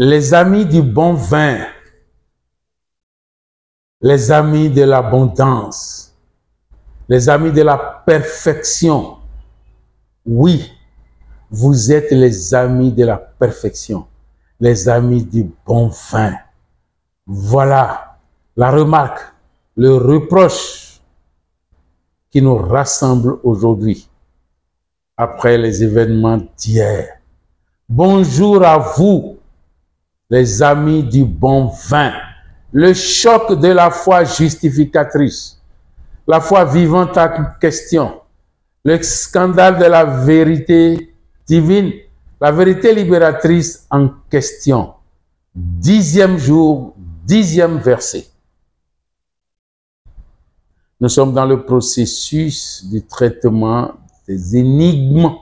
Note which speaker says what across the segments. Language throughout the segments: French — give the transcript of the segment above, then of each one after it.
Speaker 1: Les amis du bon vin, les amis de l'abondance, les amis de la perfection. Oui, vous êtes les amis de la perfection, les amis du bon vin. Voilà la remarque, le reproche qui nous rassemble aujourd'hui après les événements d'hier. Bonjour à vous, les amis du bon vin. Le choc de la foi justificatrice, la foi vivante en question, le scandale de la vérité divine, la vérité libératrice en question. 10e jour, 10e verset. Nous sommes dans le processus du traitement des énigmes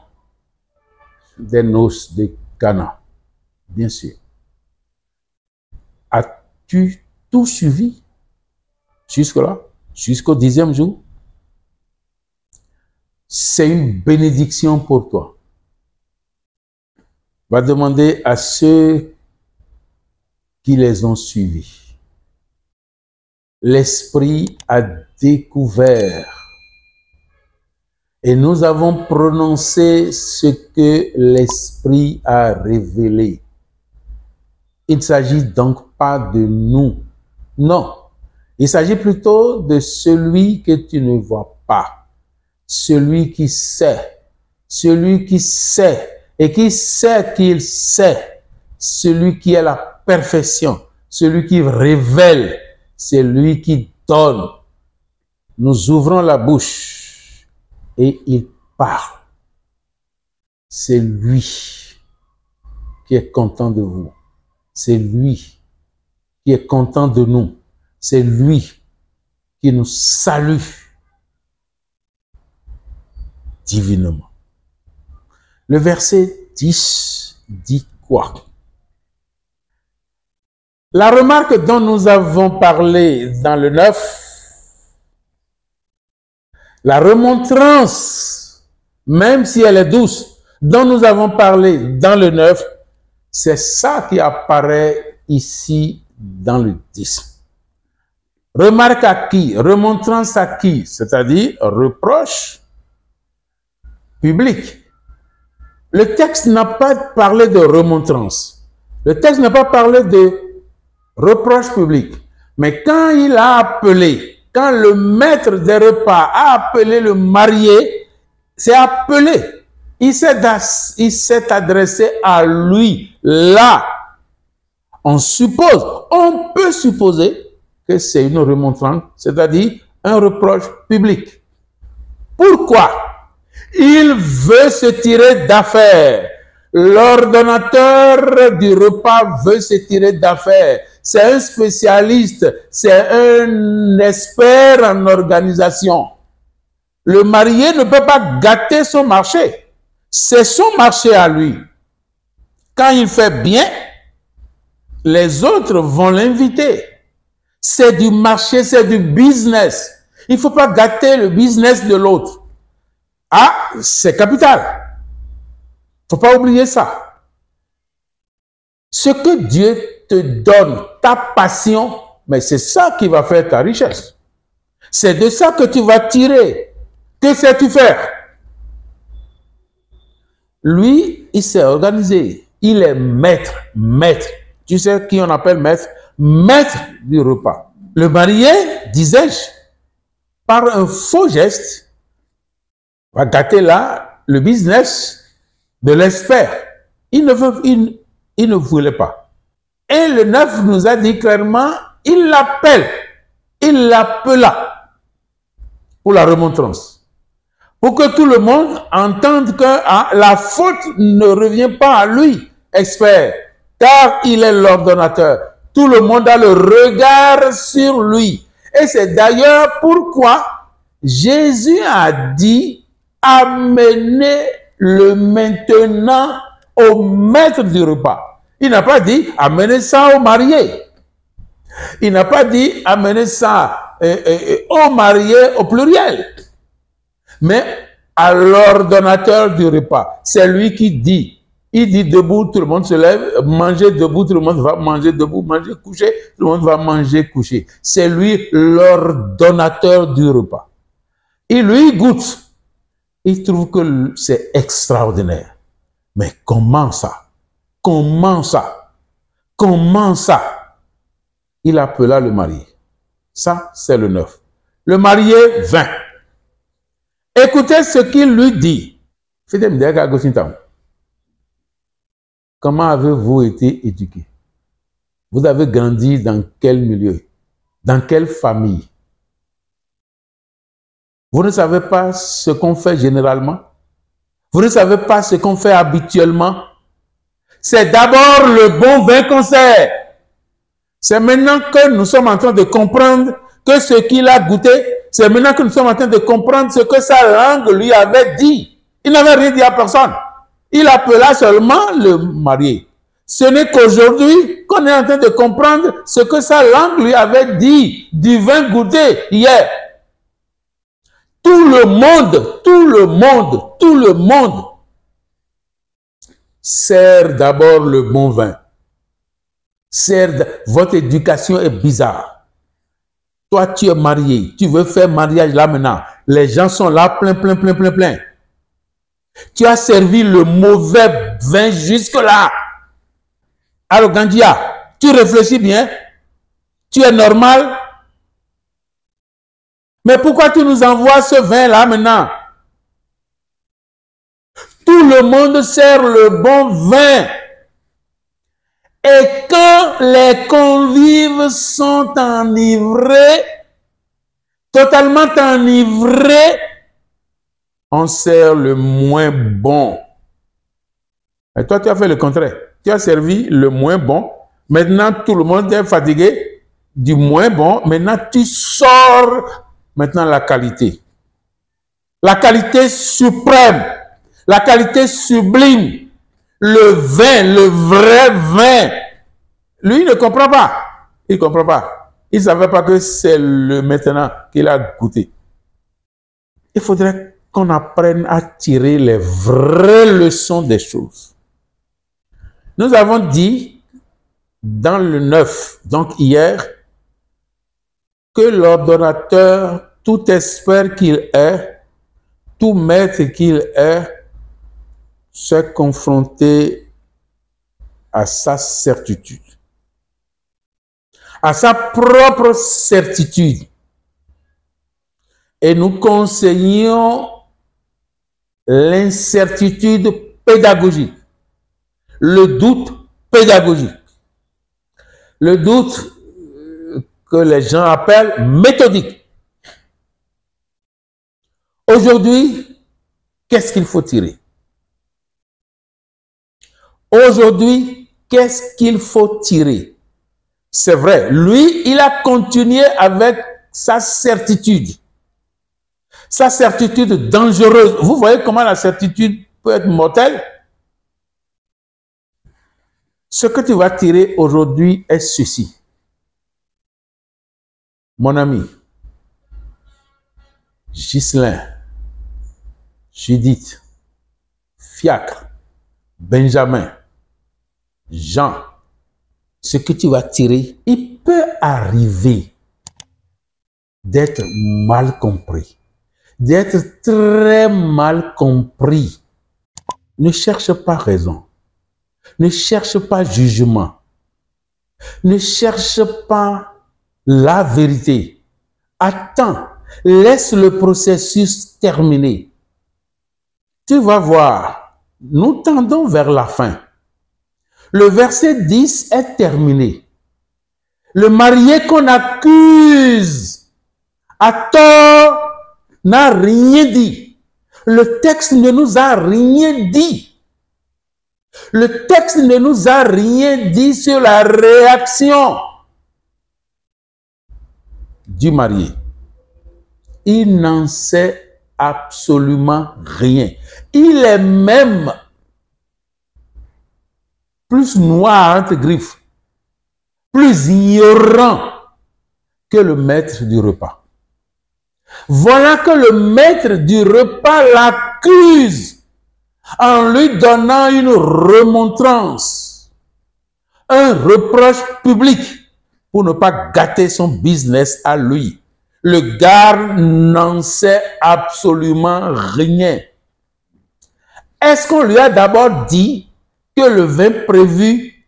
Speaker 1: des noces de Cana. Bien sûr. As-tu tout suivi jusque-là, jusqu'au 10e jour? C'est une bénédiction pour toi. Va demander à ceux qui les ont suivis. L'Esprit a découvert et nous avons prononcé ce que l'Esprit a révélé. Il ne s'agit donc pas de nous. Non. Il s'agit plutôt de celui que tu ne vois pas. Celui qui sait. Celui qui sait. Et qui sait qu'il sait. Celui qui est la perfection. Celui qui révèle. Celui qui donne. Nous ouvrons la bouche et il parle. C'est lui qui est content de vous. C'est lui qui est content de nous. C'est lui qui nous salue divinement. Le verset 10 dit quoi? La remarque dont nous avons parlé dans le 9, la remontrance, même si elle est douce, dont nous avons parlé dans le 9, c'est ça qui apparaît ici dans le 10. Remarque à qui? Remontrance à qui? C'est-à-dire reproche public. Le texte n'a pas parlé de remontrance. Le texte n'a pas parlé de reproche public. Mais quand il a appelé, quand le maître des repas a appelé le marié, c'est appelé. Il s'est adressé à lui. Là, on peut supposer que c'est une remontrance, c'est-à-dire un reproche public. Pourquoi? Il veut se tirer d'affaire. L'ordonnateur du repas veut se tirer d'affaire. C'est un spécialiste, c'est un expert en organisation. Le marié ne peut pas gâter son marché. C'est son marché à lui. Quand il fait bien, les autres vont l'inviter. C'est du marché, c'est du business. Il ne faut pas gâter le business de l'autre. Ah, c'est capital. Il ne faut pas oublier ça. Ce que Dieu te donne, ta passion, mais c'est ça qui va faire ta richesse. C'est de ça que tu vas tirer. Que sais-tu faire? Lui, il s'est organisé. Il est maître. Tu sais qui on appelle maître? Maître du repas. Le marié, disais-je, par un faux geste, va gâter là le business de l'expert. Il ne voulait pas. Et le 9 nous a dit clairement, il l'appela pour la remontrance. Pour que tout le monde entende que la faute ne revient pas à lui, expert, car il est l'ordonnateur. Tout le monde a le regard sur lui. Et c'est d'ailleurs pourquoi Jésus a dit, amenez-le maintenant au maître du repas. Il n'a pas dit, amenez ça au marié. Il n'a pas dit, amenez ça au marié au pluriel. Mais à l'ordonnateur du repas. C'est lui qui dit, Il dit debout, tout le monde se lève, manger debout, tout le monde va manger debout, manger couché, tout le monde va manger couché. C'est lui l'ordonnateur du repas. Et lui, il goûte. Il trouve que c'est extraordinaire. Mais comment ça? Comment ça? Comment ça? Il appela le marié. Ça, c'est le 9. Le marié vint. Écoutez ce qu'il lui dit. Comment avez-vous été éduqué? Vous avez grandi dans quel milieu? Dans quelle famille? Vous ne savez pas ce qu'on fait généralement? Vous ne savez pas ce qu'on fait habituellement? C'est d'abord le bon vin qu'on sert. C'est maintenant que nous sommes en train de comprendre que ce qu'il a goûté, c'est maintenant que nous sommes en train de comprendre ce que sa langue lui avait dit. Il n'avait rien dit à personne. Il appela seulement le marié. Ce n'est qu'aujourd'hui qu'on est en train de comprendre ce que sa langue lui avait dit du vin goûté hier. Tout le monde sert d'abord le bon vin. Votre éducation est bizarre. Toi, tu es marié, tu veux faire mariage là maintenant. Les gens sont là plein. Tu as servi le mauvais vin jusque-là. Alors, Gandia, tu réfléchis bien? Tu es normal? Mais pourquoi tu nous envoies ce vin-là maintenant? Tout le monde sert le bon vin. Et quand les convives sont enivrés, totalement enivrés, on sert le moins bon. Et toi, tu as fait le contraire. Tu as servi le moins bon. Maintenant, tout le monde est fatigué du moins bon. Maintenant, tu sors maintenant la qualité. La qualité suprême. La qualité sublime. Le vin, le vrai vin. Lui, il ne comprend pas. Il ne comprend pas. Il ne savait pas que c'est le maintenant qu'il a goûté. Il faudrait qu'on apprenne à tirer les vraies leçons des choses. Nous avons dit dans le 9, donc hier, que l'ordonnateur, tout expert qu'il est, tout maître qu'il est, s'est confronté à sa certitude, à sa propre certitude. Et nous conseillons l'incertitude pédagogique, le doute pédagogique, le doute que les gens appellent méthodique. Aujourd'hui, qu'est-ce qu'il faut tirer? Aujourd'hui, qu'est-ce qu'il faut tirer? C'est vrai, lui, il a continué avec sa certitude. Sa certitude dangereuse. Vous voyez comment la certitude peut être mortelle? Ce que tu vas tirer aujourd'hui est ceci. Mon ami, Ghislain, Judith, Fiacre, Benjamin, Jean, ce que tu vas tirer, il peut arriver d'être mal compris, d'être très mal compris. Ne cherche pas raison, ne cherche pas jugement, ne cherche pas la vérité. Attends, laisse le processus terminer. Tu vas voir, nous tendons vers la fin. Le verset 10 est terminé. Le marié qu'on accuse à tort n'a rien dit. Le texte ne nous a rien dit. Le texte ne nous a rien dit sur la réaction du marié. Il n'en sait absolument rien. Il est même plus noir entre griffes, plus ignorant que le maître du repas. Voilà que le maître du repas l'accuse en lui donnant une remontrance, un reproche public pour ne pas gâter son business à lui. Le gars n'en sait absolument rien. Est-ce qu'on lui a d'abord dit que le vin prévu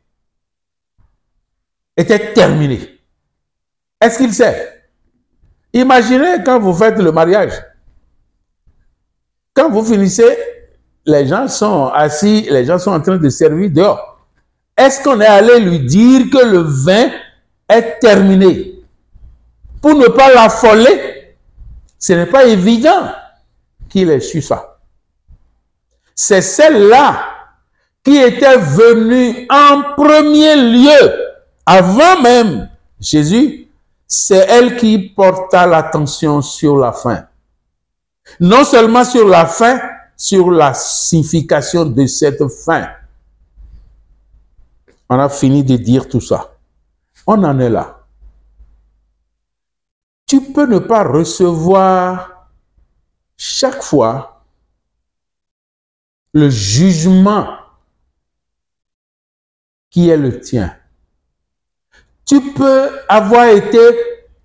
Speaker 1: était terminé? Est-ce qu'il sait? Imaginez quand vous faites le mariage. Quand vous finissez, les gens sont assis, les gens sont en train de servir dehors. Est-ce qu'on est allé lui dire que le vin est terminé? Pour ne pas l'affoler, ce n'est pas évident qu'il ait su ça. C'est celle-là qui était venue en premier lieu, avant même Jésus, c'est elle qui porta l'attention sur la faim. Non seulement sur la faim, sur la signification de cette faim. On a fini de dire tout ça. On en est là. Tu peux ne pas recevoir chaque fois le jugement qui est le tien. Tu peux avoir été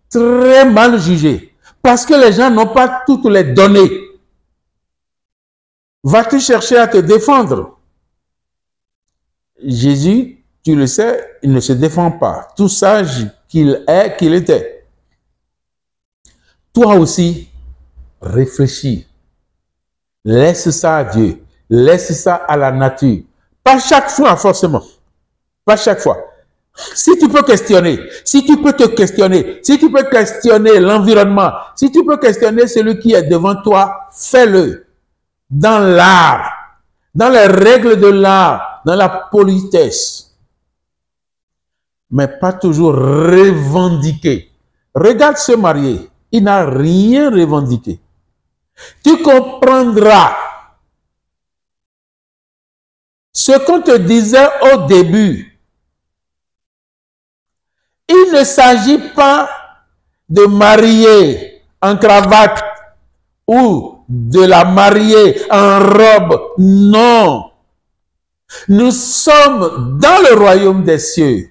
Speaker 1: très mal jugé parce que les gens n'ont pas toutes les données. Vas-tu chercher à te défendre? Jésus, tu le sais, il ne se défend pas. Tout sage qu'il est, qu'il était. Toi aussi, réfléchis. Laisse ça à Dieu. Laisse ça à la nature. Pas chaque fois, forcément. Pas chaque fois. Si tu peux questionner, si tu peux te questionner, si tu peux questionner l'environnement, si tu peux questionner celui qui est devant toi, fais-le. Dans l'art, dans les règles de l'art, dans la politesse. Mais pas toujours revendiquer. Regarde ce marié, il n'a rien revendiqué. Tu comprendras ce qu'on te disait au début. Il ne s'agit pas de marier en cravate ou de la marier en robe. Non. Nous sommes dans le royaume des cieux.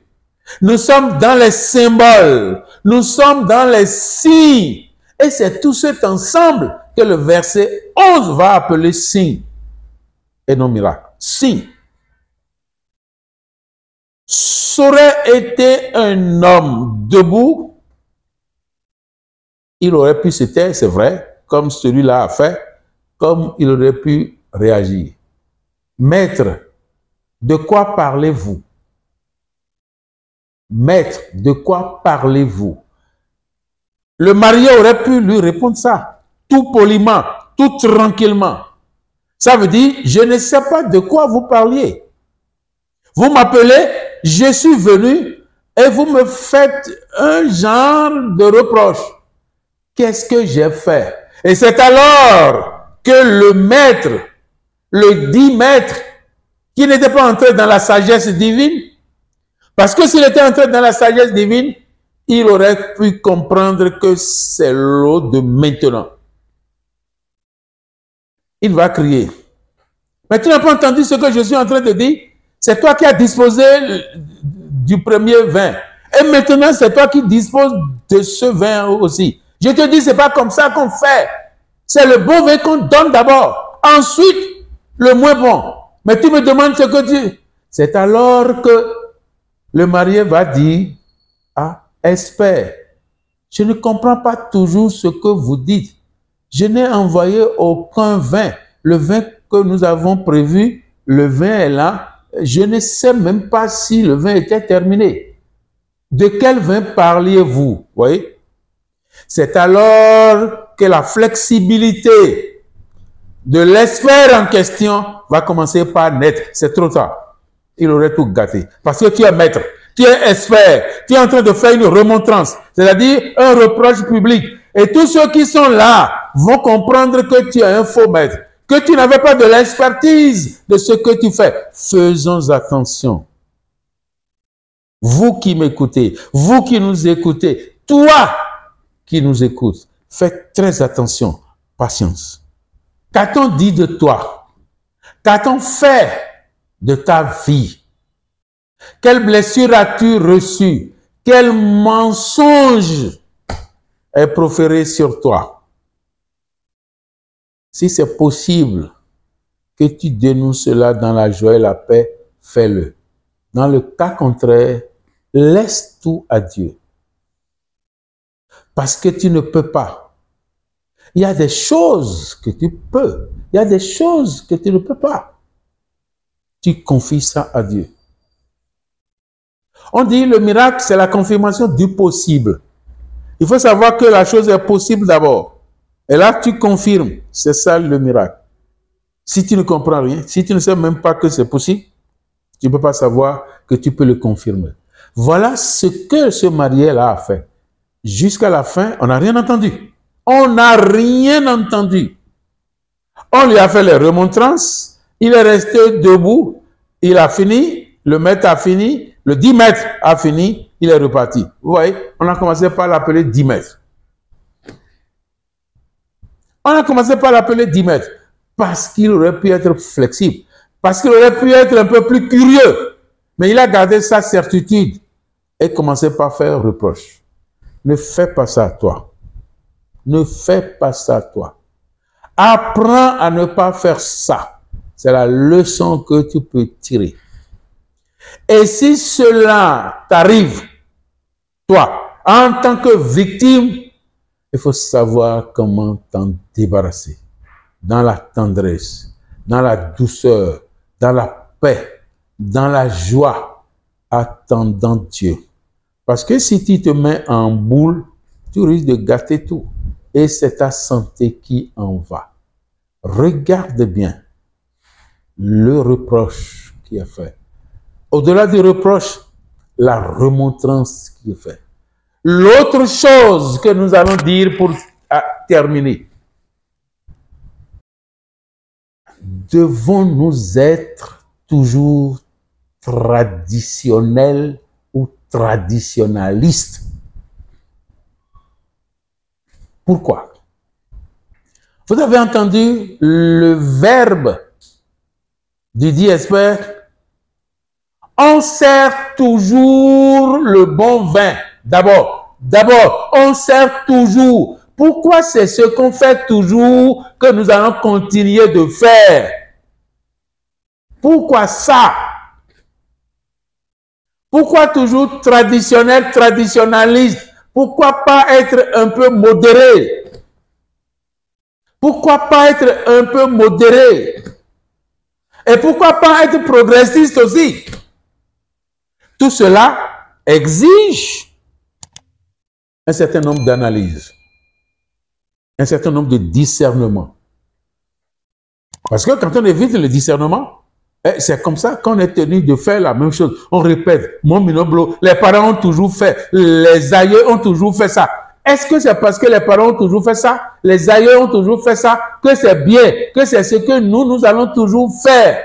Speaker 1: Nous sommes dans les symboles. Nous sommes dans les signes. Et c'est tout cet ensemble que le verset 11 va appeler signe. Et non miracle. Signe. S'aurait été un homme debout, il aurait pu se taire, c'est vrai, comme celui-là a fait, comme il aurait pu réagir. Maître, de quoi parlez-vous? Maître, de quoi parlez-vous? Le marié aurait pu lui répondre ça, tout poliment, tout tranquillement. Ça veut dire, je ne sais pas de quoi vous parliez. Vous m'appelez, je suis venu et vous me faites un genre de reproche. Qu'est-ce que j'ai fait? Et c'est alors que le maître, le dit maître, qui n'était pas entré dans la sagesse divine, parce que s'il était entré dans la sagesse divine, il aurait pu comprendre que c'est l'eau de maintenant. Il va crier. Mais tu n'as pas entendu ce que je suis en train de dire? C'est toi qui as disposé du premier vin. Et maintenant, c'est toi qui disposes de ce vin aussi. Je te dis, ce n'est pas comme ça qu'on fait. C'est le bon vin qu'on donne d'abord. Ensuite, le moins bon. Mais tu me demandes ce que tu... C'est alors que le marié va dire, ah, espère, je ne comprends pas toujours ce que vous dites. Je n'ai envoyé aucun vin. Le vin que nous avons prévu, le vin est là. Je ne sais même pas si le vin était terminé. De quel vin parliez-vous? Voyez? C'est alors que la flexibilité de l'expert en question va commencer par naître. C'est trop tard. Il aurait tout gâté. Parce que tu es maître, tu es expert, tu es en train de faire une remontrance, c'est-à-dire un reproche public. Et tous ceux qui sont là vont comprendre que tu es un faux maître, que tu n'avais pas de l'expertise de ce que tu fais. Faisons attention. Vous qui m'écoutez, vous qui nous écoutez, toi qui nous écoutes, faites très attention. Patience. Qu'a-t-on dit de toi? Qu'a-t-on fait de ta vie? Quelle blessure as-tu reçue? Quel mensonge est proféré sur toi? Si c'est possible que tu dénonces cela dans la joie et la paix, fais-le. Dans le cas contraire, laisse tout à Dieu. Parce que tu ne peux pas. Il y a des choses que tu peux. Il y a des choses que tu ne peux pas. Tu confies ça à Dieu. On dit le miracle, c'est la confirmation du possible. Il faut savoir que la chose est possible d'abord. Et là, tu confirmes. C'est ça le miracle. Si tu ne comprends rien, si tu ne sais même pas que c'est possible, tu ne peux pas savoir que tu peux le confirmer. Voilà ce que ce marié-là a fait. Jusqu'à la fin, on n'a rien entendu. On n'a rien entendu. On lui a fait les remontrances. Il est resté debout. Il a fini. Le maître a fini. Le 10 mètres a fini. Il est reparti. Vous voyez, on a commencé par l'appeler 10 mètres. On a commencé par l'appeler 10 mètres. Parce qu'il aurait pu être flexible. Parce qu'il aurait pu être un peu plus curieux. Mais il a gardé sa certitude. Et commencé par faire reproche. Ne fais pas ça à toi. Ne fais pas ça à toi. Apprends à ne pas faire ça. C'est la leçon que tu peux tirer. Et si cela t'arrive, toi, en tant que victime, il faut savoir comment t'en débarrasser. Dans la tendresse, dans la douceur, dans la paix, dans la joie, attendant Dieu. Parce que si tu te mets en boule, tu risques de gâter tout. Et c'est ta santé qui en va. Regarde bien le reproche qui est fait. Au-delà du reproche, la remontrance qui est faite. L'autre chose que nous allons dire pour terminer. Devons-nous être toujours traditionnels ou traditionnalistes? Pourquoi? Vous avez entendu le verbe du diespère? On sert toujours le bon vin. D'abord, on sert toujours. Pourquoi c'est ce qu'on fait toujours que nous allons continuer de faire? Pourquoi ça? Pourquoi toujours traditionnel, traditionnaliste? Pourquoi pas être un peu modéré? Pourquoi pas être un peu modéré? Et pourquoi pas être progressiste aussi? Tout cela exige un certain nombre d'analyses, un certain nombre de discernements. Parce que quand on évite le discernement, c'est comme ça qu'on est tenu de faire la même chose. On répète, mon minoblo, les parents ont toujours fait, les aïeux ont toujours fait ça. Est-ce que c'est parce que les parents ont toujours fait ça, les aïeux ont toujours fait ça, que c'est bien, que c'est ce que nous allons toujours faire?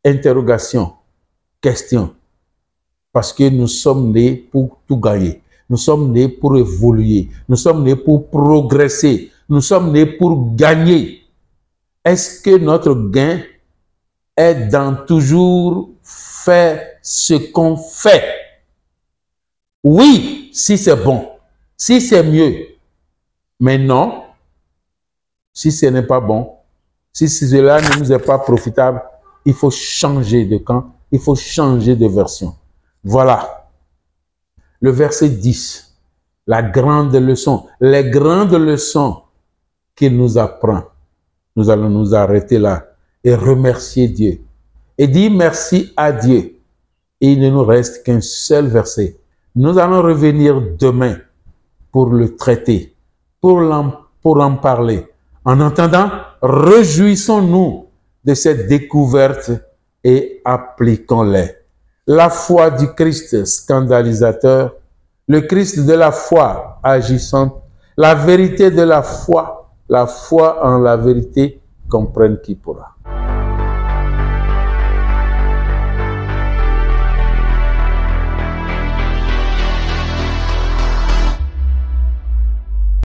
Speaker 1: Interrogation, question. Parce que nous sommes nés pour tout gagner. Nous sommes nés pour évoluer. Nous sommes nés pour progresser. Nous sommes nés pour gagner. Est-ce que notre gain est dans toujours faire ce qu'on fait? Oui, si c'est bon. Si c'est mieux. Mais non, si ce n'est pas bon, si cela ne nous est pas profitable, il faut changer de camp, il faut changer de version. Voilà, le verset 10, la grande leçon, les grandes leçons qu'il nous apprend. Nous allons nous arrêter là et remercier Dieu. Et dire merci à Dieu. Et il ne nous reste qu'un seul verset. Nous allons revenir demain pour le traiter, pour en parler. En attendant, réjouissons-nous de cette découverte et appliquons-les. La foi du Christ scandalisateur, le Christ de la foi agissante, la vérité de la foi en la vérité, comprenne qui pourra.